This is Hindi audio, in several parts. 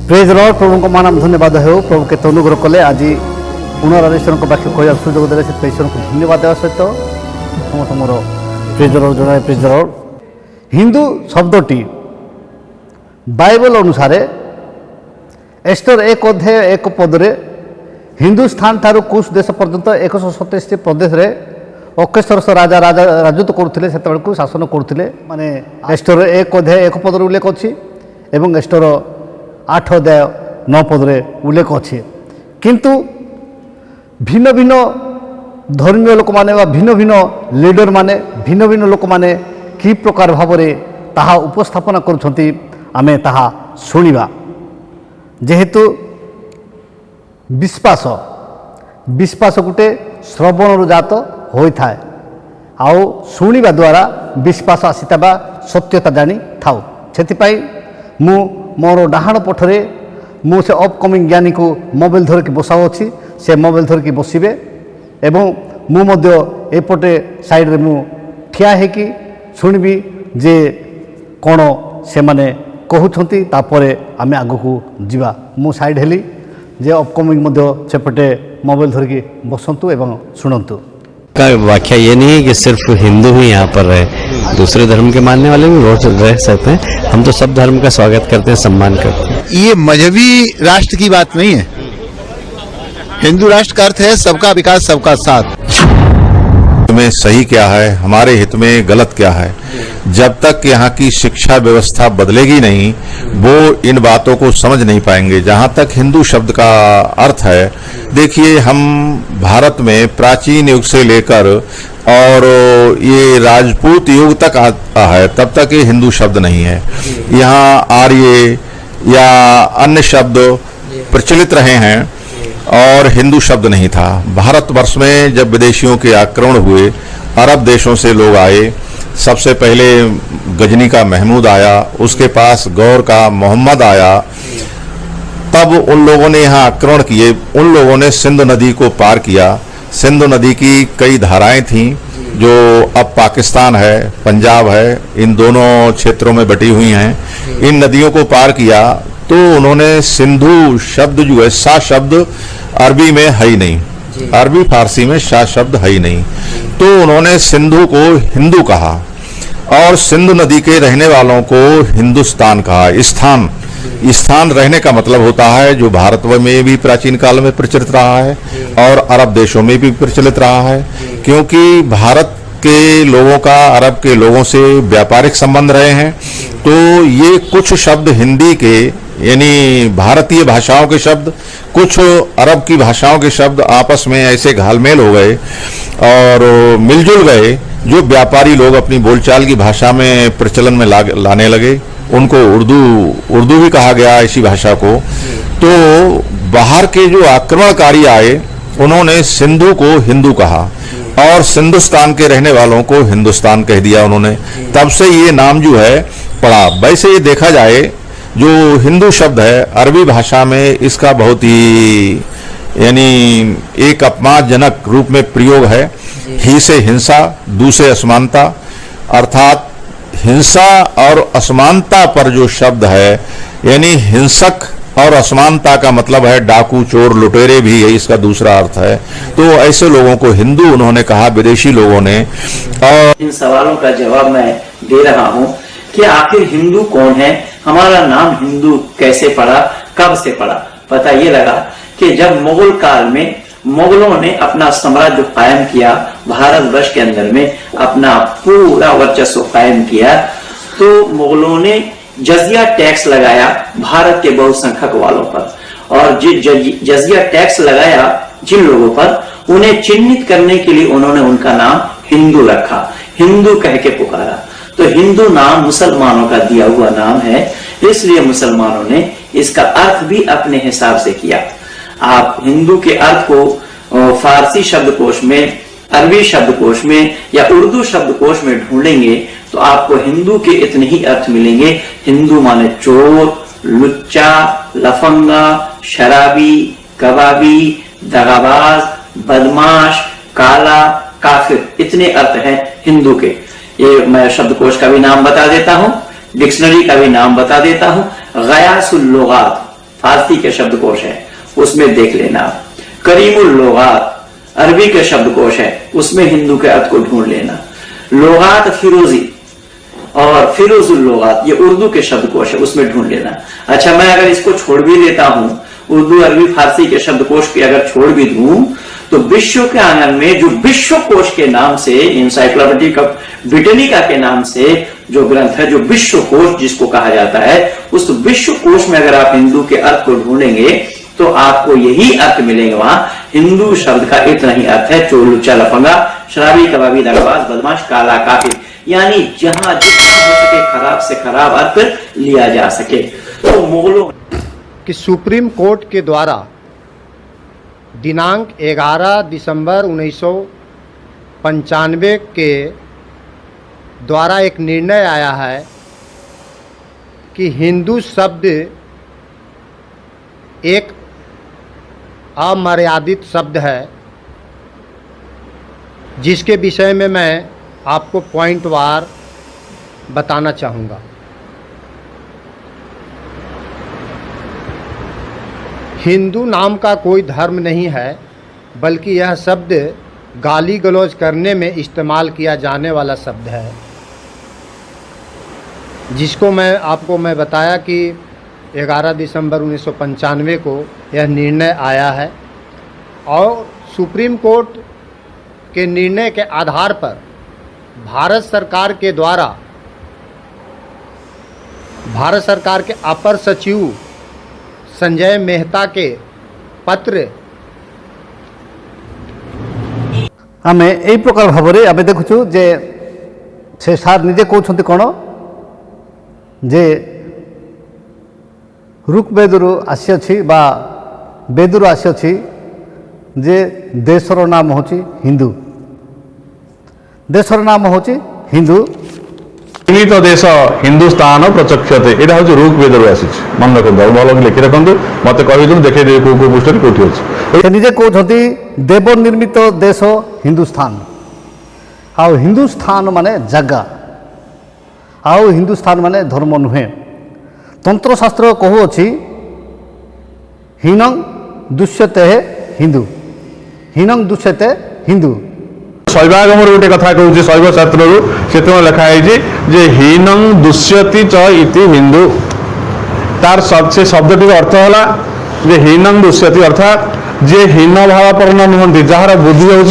प्रेज लॉर्ड प्रभु को मान धन्यवाद हो प्रभु के अनुग्रह कले आज पुनराईश्वर वाक्य कह सुजोग देते से ईश्वर को धन्यवाद देवा सहित समस्त मोर प्रेज लॉर्ड जनाए प्रेज लॉर्ड। हिंदू शब्दटी बाइबल अनुसार एस्टर 1 अध्याय 1 पदरे हिंदुस्तान ठारू कुश देश पर्यंत 127 प्रदेश रे अकेश्वर राजा राजत्व करुले से शासन करुले माने एस्टर 1 अध्याय 1 पदर उल्लेख अच्छी एवं एस्टर 8 अध्याय 9 पदरे उल्लेख अच्छी किंतु भिन्न भिन्न धर्मीय लोक माने भिन्न भिन्न लीडर माने भिन्न भिन्न लोक माने कि प्रकार भाव ताहा उपस्थापना करुछंती आमे ताहा सुनिबा। जेहेतु विश्वास विश्वास गोटे श्रवणर जात होइथाए आउ सुनिबा द्वारा विश्वास आसीता सत्यता जानी थाउ सेथिपाई मु मोर डाहाण पठरे मु से अपकमिंग ज्ञानी को मोबाइल धरिकी बसाऊ अच्छी से मोबाइल धरिकी बसबे एवं मु मध्य एपटे साइड रे मु ठिया हेकी सुनिबी जे कौन से माने कहउछंती तापरे आमे आगु जीवा मु साइड हेली जे अपकमिंग मध्य सेपटे मोबाइल धरिकी बसंतु एवं सुनंतु। का व्याख्या ये नहीं है कि सिर्फ हिंदू ही यहाँ पर रहे, दूसरे धर्म के मानने वाले भी बहुत रह सकते हैं। हम तो सब धर्म का स्वागत करते हैं, सम्मान करते हैं। ये मजहबी राष्ट्र की बात नहीं है। हिंदू राष्ट्र का अर्थ है सबका विकास सबका साथ। में सही क्या है, हमारे हित में गलत क्या है, जब तक यहाँ की शिक्षा व्यवस्था बदलेगी नहीं वो इन बातों को समझ नहीं पाएंगे। जहाँ तक हिंदू शब्द का अर्थ है, देखिए हम भारत में प्राचीन युग से लेकर और ये राजपूत युग तक आता है तब तक ये हिंदू शब्द नहीं है। यहाँ आर्य या अन्य शब्द प्रचलित रहे हैं और हिंदू शब्द नहीं था। भारतवर्ष में जब विदेशियों के आक्रमण हुए, अरब देशों से लोग आए, सबसे पहले गजनी का महमूद आया, उसके पास गौर का मोहम्मद आया, तब उन लोगों ने यहाँ आक्रमण किए। उन लोगों ने सिंधु नदी को पार किया। सिंधु नदी की कई धाराएं थीं जो अब पाकिस्तान है, पंजाब है, इन दोनों क्षेत्रों में बटी हुई हैं। इन नदियों को पार किया तो उन्होंने सिंधु शब्द जो है, सा शब्द अरबी में है ही नहीं, अरबी फारसी में शाह शब्द है ही नहीं, तो उन्होंने सिंधु को हिंदू कहा और सिंधु नदी के रहने वालों को हिंदुस्तान कहा। स्थान रहने का मतलब होता है जो भारत में भी प्राचीन काल में प्रचलित रहा है और अरब देशों में भी प्रचलित रहा है, क्योंकि भारत के लोगों का अरब के लोगों से व्यापारिक संबंध रहे हैं। तो ये कुछ शब्द हिंदी के यानी भारतीय भाषाओं के शब्द, कुछ अरब की भाषाओं के शब्द आपस में ऐसे घालमेल हो गए और मिलजुल गए, जो व्यापारी लोग अपनी बोलचाल की भाषा में प्रचलन में लाने लगे। उनको उर्दू भी कहा गया इसी भाषा को। तो बाहर के जो आक्रमणकारी आए उन्होंने सिंधु को हिंदू कहा और सिंधुस्तान के रहने वालों को हिंदुस्तान कह दिया उन्होंने। तब से ये नाम जो है पड़ा। वैसे ये देखा जाए जो हिंदू शब्द है अरबी भाषा में इसका बहुत ही यानी एक अपमानजनक रूप में प्रयोग है। ही से हिंसा, दू से असमानता, अर्थात हिंसा और असमानता पर जो शब्द है, यानी हिंसक और असमानता का मतलब है डाकू, चोर, लुटेरे भी है इसका दूसरा अर्थ है। तो ऐसे लोगों को हिंदू उन्होंने कहा, विदेशी लोगों ने। और इन सवालों का जवाब मैं दे रहा हूँ कि आखिर हिंदू कौन है, हमारा नाम हिंदू कैसे पड़ा, कब से पड़ा। पता ये लगा कि जब मुगल काल में मुगलों ने अपना साम्राज्य कायम किया, भारतवर्ष के अंदर में अपना पूरा वर्चस्व कायम किया, तो मुगलों ने जजिया टैक्स लगाया भारत के बहुसंख्यक वालों पर। और जो जजिया टैक्स लगाया जिन लोगों पर, उन्हें चिन्हित करने के लिए उन्होंने उनका नाम हिंदू रखा, हिंदू कह के पुकारा। तो हिंदू नाम मुसलमानों का दिया हुआ नाम है, इसलिए मुसलमानों ने इसका अर्थ भी अपने हिसाब से किया। आप हिंदू के अर्थ को फारसी शब्दकोश में, अरबी शब्दकोश में या उर्दू शब्दकोश में ढूंढेंगे तो आपको हिंदू के इतने ही अर्थ मिलेंगे। हिंदू माने चोर, लुच्चा, लफंगा, शराबी, कबाबी, दगाबाज, बदमाश, काला, काफिर, इतने अर्थ हैं हिंदू के। ये मैं शब्दकोश का भी नाम बता देता हूँ, डिक्शनरी का भी नाम बता देता हूँ। गयासुल लुगात फारसी के शब्दकोश है, उसमें देख लेना। करीमुल लोगात अरबी के शब्दकोश है, उसमें हिंदू के अर्थ को ढूंढ लेना। लोगात फिरोजी और फिरोजुल लोगात ये उर्दू के शब्दकोश है, उसमें ढूंढ लेना। अच्छा, मैं अगर इसको छोड़ भी देता हूं, उर्दू अरबी फारसी के शब्दकोश के अगर छोड़ भी दूं, तो विश्व के आंगन में जो विश्वकोश के नाम से, इंसाइक्लोपीडिया ब्रिटेनिका के नाम से जो ग्रंथ है, जो विश्वकोश जिसको कहा जाता है, उस विश्वकोश में अगर आप हिंदू के अर्थ को ढूंढेंगे तो आपको यही अर्थ मिलेंगे। वहां हिंदू शब्द का इतना ही अर्थ है, चोर लुच्चा लफंगा, शराबी कबाबी दगाबाज बदमाश काला काफिर, यानी जहां जितना हो सके खराब से खराब अर्थ लिया जा सके। तो मुगलों कि सुप्रीम कोर्ट के द्वारा दिनांक 11 दिसंबर 1995 के द्वारा एक निर्णय आया है कि हिंदू शब्द एक अमर्यादित शब्द है, जिसके विषय में मैं आपको पॉइंट वार बताना चाहूँगा। हिंदू नाम का कोई धर्म नहीं है, बल्कि यह शब्द गाली गलौज करने में इस्तेमाल किया जाने वाला शब्द है, जिसको मैं बताया कि 11 दिसंबर 1995 को यह निर्णय आया है और सुप्रीम कोर्ट के निर्णय के आधार पर भारत सरकार के द्वारा भारत सरकार के अपर सचिव संजय मेहता के पत्र आम यही प्रकार भाव में आम देखु जे से सार निजे कहते कौन जे ऋग्वेदरू आसी बा वेदरू आसी जे देशर नाम हूँ हिंदू, देशर नाम हूँ हिंदू। तो देश हिंदुस्तान प्रचक्षते यहाँ हूँ ऋग्वेद आसी मन रखु भल लिखि रखु मत कहीदु देखे कौ पृष्ठ कौटी अच्छे निजे कहते देव निर्मित देश हिंदुस्तान, आउ हिंदुस्तान माने जगह, आउ हिंदुस्तान माने धर्म नुहे। तंत्रशास्त्र कहूँ हीनं दुष्यते हिंदू, हीनं दुष्यते हिंदू। शैवागम गोटे कथा कहूँ शैव शास्त्र से लिखाई जे हीनं दुष्यति च इति हिंदू, तार से शब्द टी अर्थ है जे हीनं दुष्यति अर्थात जे हीन भावापन्न नुहति, जार बुद्धि हूँ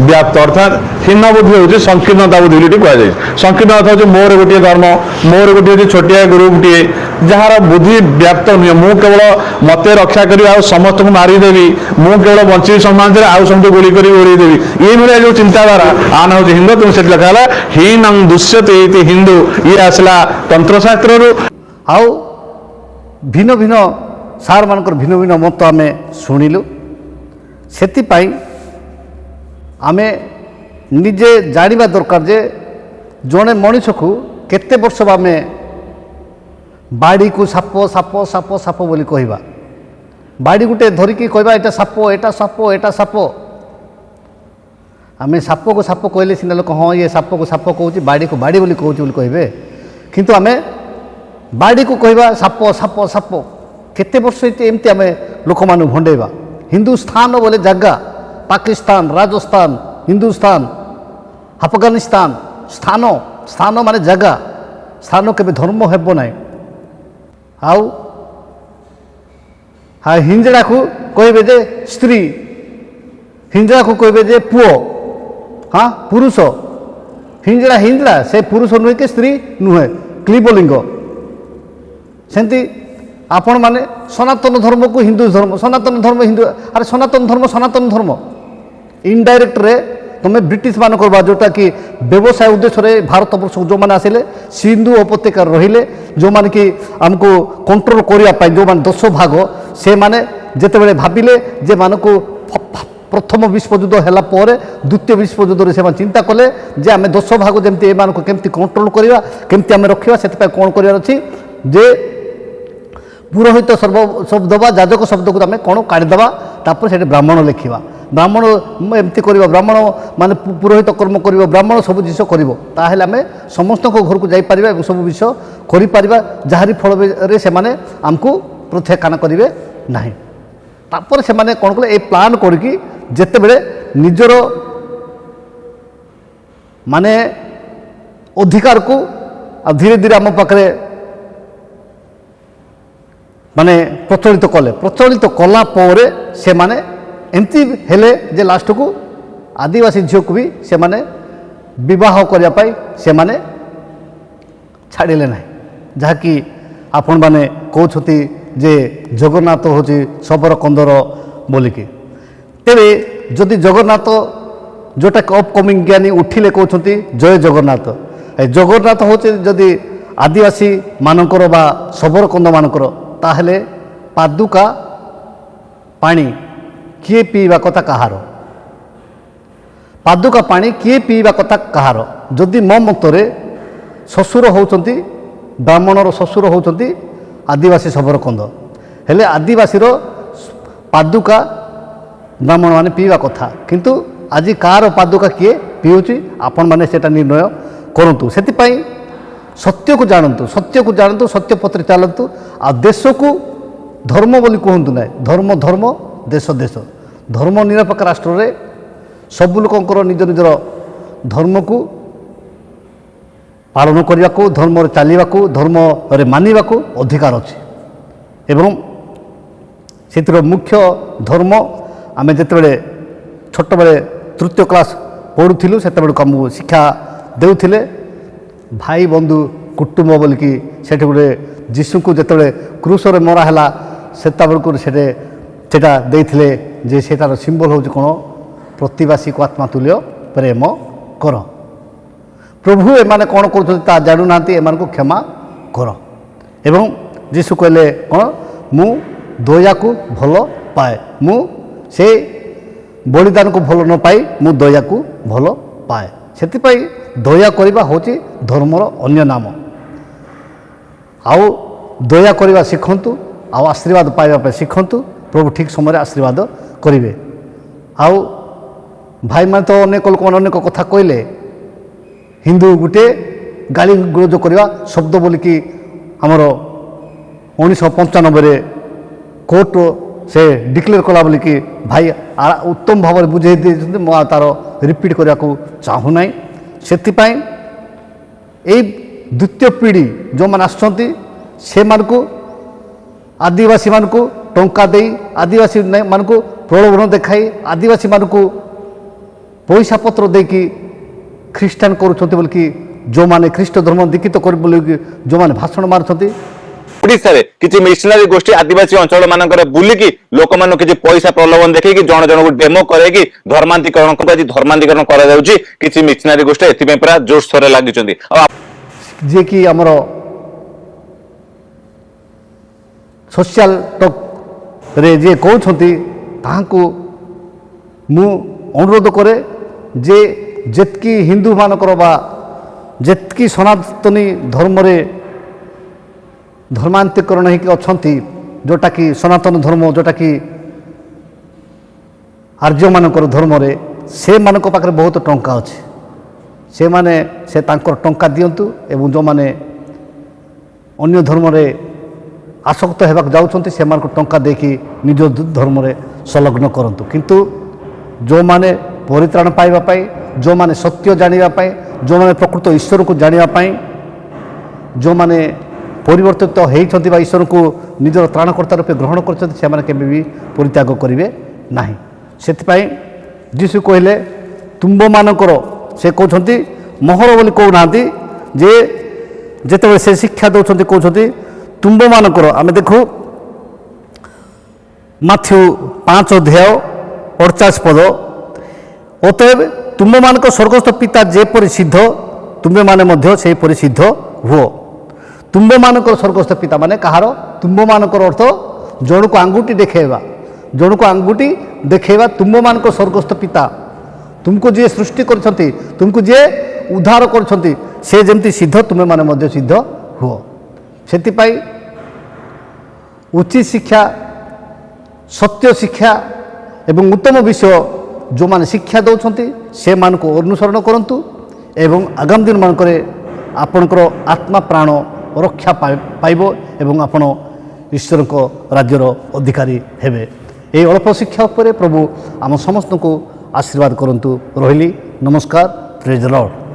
व्याप्त अर्थात हीन बुद्धि हूँ संकीर्णता बुद्धि बोली कहुए। संकीर्ण अर्थ हूँ मोर गोटे धर्म, मोर गोटे छोटिया ग्रुपटे जार बुद्धि व्याप्त नुहे, मु केवल मत रक्षा करी आ समस्त को मारिदेवी, मु केवल बंची समाज में आउ समस्त गोली कर उड़ेदेवी, ये भाया जो चिंताधारा आना हूँ हिंदू। तुम से लिखा है हीनं दुष्यते इति हिंदू, ये आसला तंत्रशास्त्र। आउ भिन्न भिन्न सार मानकर भिन्न भिन्न मत आम शुणिलु, से आमे निजे जानिबा दरकार जे जड़े मनीष को केते वर्ष आम बाड़ी को साप साप साप साप बोली कहवा, बाड़ी गुटे धरिकी कहवा एटा साप एटा साप एटा साप, आम साप को साप कहले सीना लोक हाँ ये साप को साप कहूँ, बाड़ी को बाड़ी बोली कहूँ कहे, किंतु आम बाड़ी को कहवा साप साप साप केते वर्ष एमती आम लोक मान भंडेवा। हिंदुस्तान बोले जगह, पाकिस्तान, राजस्थान, हिंदुस्तान, अफगानिस्तान, स्थान स्थान माने जगह, स्थान के धर्म हेब ना। आउ हाँ हिंजड़ा को कहे जे स्त्री, हिंजड़ा को कहे जे पुओ, हाँ पुरुष, हिंजड़ा हिंजड़ा से पुरुष नुहे कि स्त्री नुहे, क्लीबलिंग। सेमती आपण माने सनातन धर्म को हिंदू धर्म, सनातन धर्म हिंदू, अरे सनातन धर्म इनडायरेक्ट रे तुम ब्रिटिश मान करवा जोटा कि व्यवसाय उद्देश्य भारत वर्ष जो मैंने आसिले सिंधु उपत्यका रहिले, जो मैंने कि आमको कंट्रोल करने जो मैंने 10 भाग से माने जिते भाविले जे मान को प्रथम विश्वयुद्ध है द्वितीय विश्वयुद्ध से चिंता कले जे आम 10 भाग जमी एम केमती कंट्रोल करवा केमती आम रखा से कौन कर जे पुरोहित शब्द बा जाजक शब्द को आम कौन काढ़ीदेवा तापर से ब्राह्मण लिखा, ब्राह्मण एमती कर ब्राह्मण मान पुरोहित कर्म कर ब्राह्मण सब जिस कर आम समस्त घर को जापर सब विषय कर जहारी फल से आमको ପ୍ରତ୍ୟାଖ୍ୟାନ କରିବେ ନାହିଁ। ତାପରେ ସେମାନେ କ'ଣ କଲେ ଏ ପ୍ଲାନ୍ କରିକି ଯେତେବେଳେ ନିଜର ମାନେ ଅଧିକାରକୁ ଆଉ ଧୀରେ ଧୀରେ ଆମ ପାଖରେ ମାନେ ପ୍ରଚଳିତ କଲା ପରେ ସେମାନେ ଏମିତି ହେଲେ ଯେ ଲାଷ୍ଟକୁ ଆଦିବାସୀ ଝିଅକୁ ବି ସେମାନେ ବିବାହ କରିବା ପାଇଁ ସେମାନେ ଛାଡ଼ିଲେ ନାହିଁ। ଯାହାକି ଆପଣମାନେ କହୁଛନ୍ତି ଯେ ଜଗନ୍ନାଥ ହେଉଛି ଶବର କନ୍ଦର ବୋଲିକି। ତେବେ ଯଦି ଜଗନ୍ନାଥ ଯେଉଁଟାକି ଅପକମିଂ ଜ୍ଞାନୀ ଉଠିଲେ କହୁଛନ୍ତି ଜୟ ଜଗନ୍ନାଥ, ଏ ଜଗନ୍ନାଥ ହେଉଛି ଯଦି ଆଦିବାସୀ ମାନଙ୍କର ବା ଶବର କନ୍ଦମାନଙ୍କର, ତାହେଲେ ପାଦୁକା ପାଣି କିଏ ପିଇବା କଥା କାହାର? ପାଦୁକା ପାଣି କିଏ ପିଇବା କଥା କାହାର? ଯଦି ମୋ ମତରେ ଶ୍ୱଶୁର ହେଉଛନ୍ତି ବ୍ରାହ୍ମଣର ଶ୍ୱଶୁର ହେଉଛନ୍ତି ଆଦିବାସୀ ଶବର କନ୍ଦ, ହେଲେ ଆଦିବାସୀର ପାଦୁକା ବ୍ରାହ୍ମଣମାନେ ପିଇବା କଥା। କିନ୍ତୁ ଆଜି କାହାର ପାଦୁକା କିଏ ପିଉଛି ଆପଣମାନେ ସେଇଟା ନିର୍ଣ୍ଣୟ କରନ୍ତୁ। ସେଥିପାଇଁ ସତ୍ୟକୁ ଜାଣନ୍ତୁ, ସତ୍ୟ ପଥରେ ଚାଲନ୍ତୁ। ଆଉ ଦେଶକୁ ଧର୍ମ ବୋଲି କୁହନ୍ତୁ ନାହିଁ, ଧର୍ମ ଦେଶ। ଧର୍ମ ନିରପେକ୍ଷ ରାଷ୍ଟ୍ରରେ ସବୁ ଲୋକଙ୍କର ନିଜ ନିଜର ଧର୍ମକୁ ପାଳନ କରିବାକୁ, ଧର୍ମରେ ଚାଲିବାକୁ, ଧର୍ମରେ ମାନିବାକୁ ଅଧିକାର ଅଛି। ଏବଂ ସେଥିର ମୁଖ୍ୟ ଧର୍ମ ଆମେ ଯେତେବେଳେ ଛୋଟବେଳେ ତୃତୀୟ କ୍ଲାସ୍ ପଢ଼ୁଥିଲୁ ସେତେବେଳକୁ ଆମକୁ ଶିକ୍ଷା ଦେଉଥିଲେ ଭାଇ ବନ୍ଧୁ କୁଟୁମ୍ବ ବୋଲିକି। ସେଠି ଗୋଟେ ଯୀଶୁଙ୍କୁ ଯେତେବେଳେ କ୍ରୁଶରେ ମରା ହେଲା ସେତେବେଳକୁ ସେଟା ଦେଇଥିଲେ ଯେ ସେଟାର ସିମ୍ବଲ ହେଉଛି କ'ଣ? ପ୍ରତିବାସୀକୁ ଆତ୍ମା ତୁଲ୍ୟ ପ୍ରେମ କର। ପ୍ରଭୁ ଏମାନେ କ'ଣ କରୁଛନ୍ତି ତା ଜାଣୁନାହାନ୍ତି, ଏମାନଙ୍କୁ କ୍ଷମା କର। ଏବଂ ଯୀଶୁ କହିଲେ କ'ଣ? ମୁଁ ଦୟାକୁ ଭଲ ପାଏ, ମୁଁ ସେ ବଳିଦାନକୁ ଭଲ ନ ପାଇ ମୁଁ ଦୟାକୁ ଭଲ ପାଏ। ସେଥିପାଇଁ ଦୟା କରିବା ହେଉଛି ଧର୍ମର ଅନ୍ୟ ନାମ। ଆଉ ଦୟା କରିବା ଶିଖନ୍ତୁ, ଆଉ ଆଶୀର୍ବାଦ ପାଇବା ପାଇଁ ଶିଖନ୍ତୁ। ପ୍ରଭୁ ଠିକ୍ ସମୟରେ ଆଶୀର୍ବାଦ କରିବେ। ଆଉ ଭାଇମାନେ ତ ଅନେକ ଲୋକମାନେ ଅନେକ କଥା କହିଲେ। ହିନ୍ଦୁ ଗୋଟେ ଗାଳି ଗୁଲଜ କରିବା ଶବ୍ଦ ବୋଲିକି ଆମର 1995ରେ କୋର୍ଟ ସେ ଡିକ୍ଲେୟାର କଲା ବୋଲିକି ଭାଇ ଉତ୍ତମ ଭାବରେ ବୁଝେଇ ଦେଇଛନ୍ତି। ମୁଁ ଆଉ ତାର ରିପିଟ୍ କରିବାକୁ ଚାହୁଁନାହିଁ। ସେଥିପାଇଁ ଏଇ ଦ୍ୱିତୀୟ ପିଢ଼ି ଯେଉଁମାନେ ଆସୁଛନ୍ତି ସେମାନଙ୍କୁ ଆଦିବାସୀମାନଙ୍କୁ ଟଙ୍କା ଦେଇ, ଆଦିବାସୀମାନଙ୍କୁ ପ୍ରଲୋଭନ ଦେଖାଇ, ଆଦିବାସୀମାନଙ୍କୁ ପଇସା ପତ୍ର ଦେଇକି ଖ୍ରୀଷ୍ଟିଆନ କରୁଛନ୍ତି ବୋଲିକି, ଯେଉଁମାନେ ଖ୍ରୀଷ୍ଟ ଧର୍ମ ଦୀକ୍ଷିତ କରିବେ ବୋଲିକି ଯେଉଁମାନେ ଭାଷଣ ମାରୁଛନ୍ତି। ଓଡିଶାରେ କିଛି ମିଶନାରୀ ଗୋଷ୍ଠୀ ଆଦିବାସୀ ଅଞ୍ଚଳ ମାନଙ୍କରେ ବୁଲିକି ଲୋକମାନଙ୍କୁ କିଛି ପଇସା ପ୍ରଲୋଭନ ଦେଖେଇକି ଜଣ ଜଣକୁ ଡେମୋ କରେଇକି ଧର୍ମାନ୍ତରୀକରଣ କରାଯାଉଛି। କିଛି ମିଶନାରୀ ଗୋଷ୍ଠୀ ଏଥିପାଇଁ ପୁରା ଜୋରସୋରରେ ଲାଗିଛନ୍ତି। ଯିଏକି ଆମର ସୋସିଆଲ ଟକ୍ରେ ଯିଏ କହୁଛନ୍ତି ତାହାଙ୍କୁ ମୁଁ ଅନୁରୋଧ କରେ ଯେ ଯେତିକି ହିନ୍ଦୁମାନଙ୍କର ବା ଯେତିକି ସନାତନୀ ଧର୍ମରେ ଧର୍ମାନ୍ତରୀକରଣ ହେଇକି ଅଛନ୍ତି, ଯେଉଁଟାକି ସନାତନ ଧର୍ମ, ଯେଉଁଟାକି ଆର୍ଯ୍ୟମାନଙ୍କର ଧର୍ମରେ, ସେମାନଙ୍କ ପାଖରେ ବହୁତ ଟଙ୍କା ଅଛି। ସେମାନେ ତାଙ୍କର ଟଙ୍କା ଦିଅନ୍ତୁ ଏବଂ ଯେଉଁମାନେ ଅନ୍ୟ ଧର୍ମରେ ଆସକ୍ତ ହେବାକୁ ଯାଉଛନ୍ତି ସେମାନଙ୍କୁ ଟଙ୍କା ଦେଇକି ନିଜ ଧର୍ମରେ ସଂଲଗ୍ନ କରନ୍ତୁ। କିନ୍ତୁ ଯେଉଁମାନେ ପରିତ୍ରାଣ ପାଇବା ପାଇଁ, ଯେଉଁମାନେ ସତ୍ୟ ଜାଣିବା ପାଇଁ, ଯେଉଁମାନେ ପ୍ରକୃତ ଈଶ୍ୱରକୁ ଜାଣିବା ପାଇଁ, ଯେଉଁମାନେ ପରିବର୍ତ୍ତିତ ହେଇଛନ୍ତି ବା ଈଶ୍ୱରଙ୍କୁ ନିଜର ତ୍ରାଣକର୍ତ୍ତା ରୂପେ ଗ୍ରହଣ କରିଛନ୍ତି, ସେମାନେ କେବେ ବି ପରିତ୍ୟାଗ କରିବେ ନାହିଁ। ସେଥିପାଇଁ ଯୀଶୁ କହିଲେ ତୁମ୍ଭମାନଙ୍କର, ସେ କହୁଛନ୍ତି ମୋହର ବୋଲି କହୁନାହାନ୍ତି, ଯେ ଯେତେବେଳେ ସେ ଶିକ୍ଷା ଦେଉଛନ୍ତି କହୁଛନ୍ତି ତୁମ୍ଭମାନଙ୍କର। ଆମେ ଦେଖୁ ମାଥ୍ୟୁ 5:48 ଅତଏବ ତୁମ୍ଭମାନଙ୍କ ସ୍ୱର୍ଗସ୍ଥ ପିତା ଯେପରି ସିଦ୍ଧ ତୁମ୍ଭେମାନେ ମଧ୍ୟ ସେହିପରି ସିଦ୍ଧ ହୁଅ। ତୁମ୍ଭମାନଙ୍କର ସ୍ୱର୍ଗସ୍ଥ ପିତା ମାନେ କାହାର? ତୁମ୍ଭମାନଙ୍କର ଅର୍ଥ ଜଣକୁ ଆଙ୍ଗୁଠି ଦେଖାଇବା, ତୁମ୍ଭମାନଙ୍କ ସ୍ୱର୍ଗସ୍ଥ ପିତା, ତୁମକୁ ଯିଏ ସୃଷ୍ଟି କରିଛନ୍ତି, ତୁମକୁ ଯିଏ ଉଦ୍ଧାର କରିଛନ୍ତି, ସେ ଯେମିତି ସିଦ୍ଧ ତୁମେମାନେ ମଧ୍ୟ ସିଦ୍ଧ ହୁଅ। ସେଥିପାଇଁ ଉଚିତ ଶିକ୍ଷା, ସତ୍ୟ ଶିକ୍ଷା ଏବଂ ଉତ୍ତମ ବିଷୟ ଯେଉଁମାନେ ଶିକ୍ଷା ଦେଉଛନ୍ତି ସେମାନଙ୍କୁ ଅନୁସରଣ କରନ୍ତୁ ଏବଂ ଆଗାମୀ ଦିନମାନଙ୍କରେ ଆପଣଙ୍କର ଆତ୍ମା ପ୍ରାଣ ରକ୍ଷା ପାଇବ ଏବଂ ଆପଣ ଈଶ୍ୱରଙ୍କ ରାଜ୍ୟର ଅଧିକାରୀ ହେବେ। ଏହି ଅଳ୍ପ ଶିକ୍ଷା ଉପରେ ପ୍ରଭୁ ଆମ ସମସ୍ତଙ୍କୁ ଆଶୀର୍ବାଦ କରନ୍ତୁ। ରହିଲି, ନମସ୍କାର, ପ୍ରେଜ୍ ଦ ଲର୍ଡ।